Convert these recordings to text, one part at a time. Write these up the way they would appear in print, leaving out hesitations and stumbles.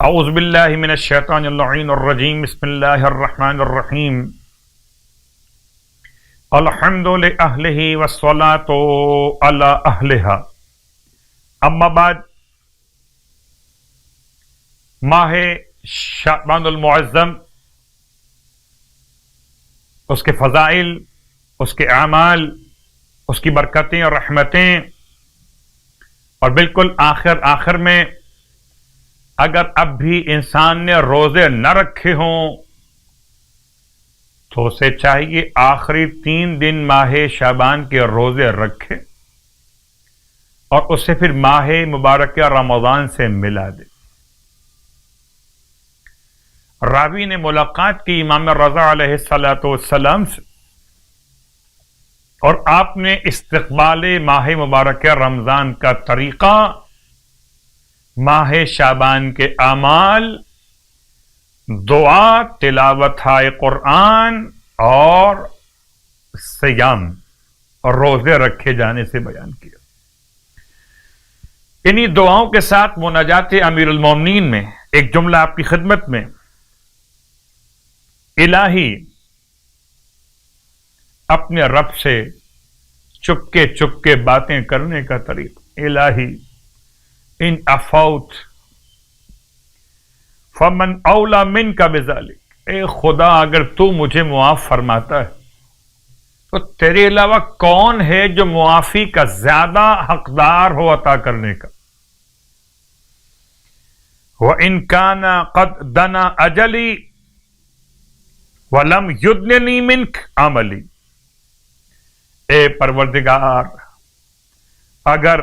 اعوذ باللہ من الشیطان اللعین الرجیم بسم اللہ الرحمن الرحیم الحمد لأہلہ والصلاة علی اہلہا اما بعد ماہ شعبان المعظم، اس کے فضائل، اس کے اعمال، اس کی برکتیں اور رحمتیں، اور بالکل آخر میں اگر اب بھی انسان نے روزے نہ رکھے ہوں تو اسے چاہیے آخری 3 دن ماہ شعبان کے روزے رکھے اور اسے پھر ماہ مبارک رمضان سے ملا دے۔ راوی نے ملاقات کی امام رضا علیہ السلام سے، اور آپ نے استقبال ماہ مبارک رمضان کا طریقہ، ماہ شعبان کے اعمال، دعا، تلاوت قرآن اور صیام اور روزے رکھے جانے سے بیان کیا۔ انہی دعاؤں کے ساتھ مناجات امیر المومنین میں ایک جملہ آپ کی خدمت میں، الہی اپنے رب سے چپکے باتیں کرنے کا طریقہ، الہی ان افوت فمن اولا منک بذلک، اے خدا اگر تو مجھے معاف فرماتا ہے تو تیرے علاوہ کون ہے جو معافی کا زیادہ حقدار ہو عطا کرنے کا۔ وَإِن كَانَ قَدْ دَنَا أَجَلِي وَلَمْ يُدْنِنِي مِنْكَ عَمَلِي، اے پروردگار اگر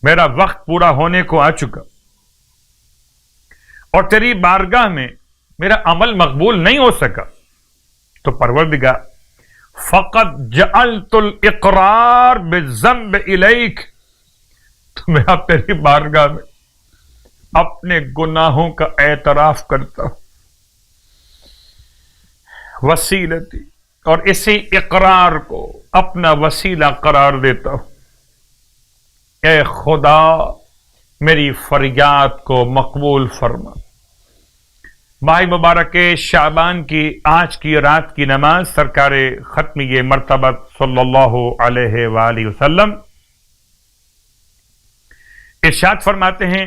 میرا وقت پورا ہونے کو آ چکا اور تیری بارگاہ میں میرا عمل مقبول نہیں ہو سکا تو پروردگار فقط جعلت الاقرار بالذنب الیک، تو میں اب تیری بارگاہ میں اپنے گناہوں کا اعتراف کرتا ہوں، وسیلتی، اور اسی اقرار کو اپنا وسیلہ قرار دیتا ہوں۔ اے خدا میری فریاد کو مقبول فرما۔ ماہ مبارک شعبان کی آج کی رات کی نماز سرکار ختمی مرتبہ صلی اللہ علیہ وآلہ وسلم ارشاد فرماتے ہیں،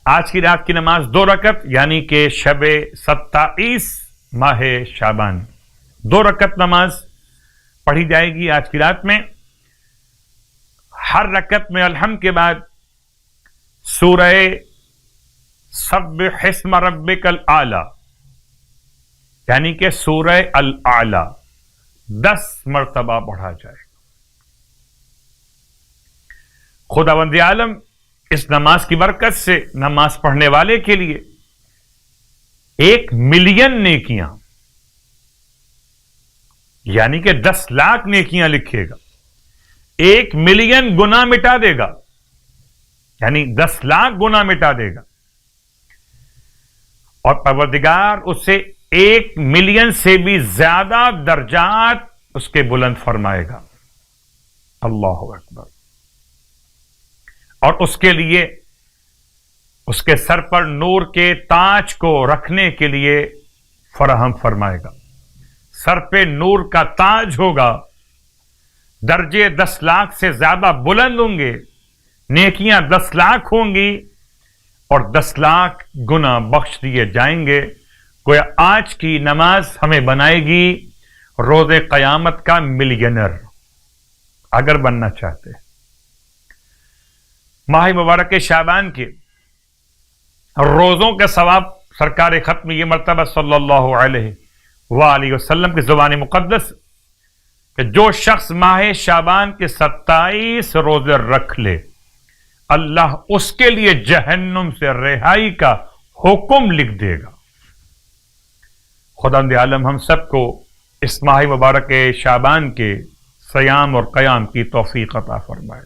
آج کی رات کی نماز 2 رکعت یعنی کہ شب 27 ماہ شعبان 2 رکعت نماز پڑھی جائے گی آج کی رات میں۔ ہر رکعت میں الحمد کے بعد سورہ سبح اسم ربک الاعلی یعنی کہ سورہ الاعلی 10 مرتبہ پڑھا جائے گا۔ خداوند عالم اس نماز کی برکت سے نماز پڑھنے والے کے لیے 1 ملین نیکیاں یعنی کہ 10 لاکھ نیکیاں لکھے گا، 1 ملین گناہ مٹا دے گا یعنی 10 لاکھ گناہ مٹا دے گا، اور پروردگار اسے 1 ملین سے بھی زیادہ درجات اس کے بلند فرمائے گا۔ اللہ اکبر۔ اور اس کے لیے اس کے سر پر نور کے تاج کو رکھنے کے لیے فراہم فرمائے گا۔ سر پہ نور کا تاج ہوگا، درجے 10 لاکھ سے زیادہ بلند ہوں گے، نیکیاں 10 لاکھ ہوں گی، اور 10 لاکھ گناہ بخش دیے جائیں گے۔ گویا آج کی نماز ہمیں بنائے گی روز قیامت کا ملینر، اگر بننا چاہتے ہیں۔ ماہ مبارک شعبان کے روزوں کے ثواب سرکار ختم یہ مرتبہ صلی اللہ علیہ وآلہ وسلم کی زبان مقدس کہ جو شخص ماہ شعبان کے 27 روزے رکھ لے، اللہ اس کے لیے جہنم سے رہائی کا حکم لکھ دے گا۔ خداوند عالم ہم سب کو اس ماہ مبارک شعبان کے صیام اور قیام کی توفیق عطا فرمائے۔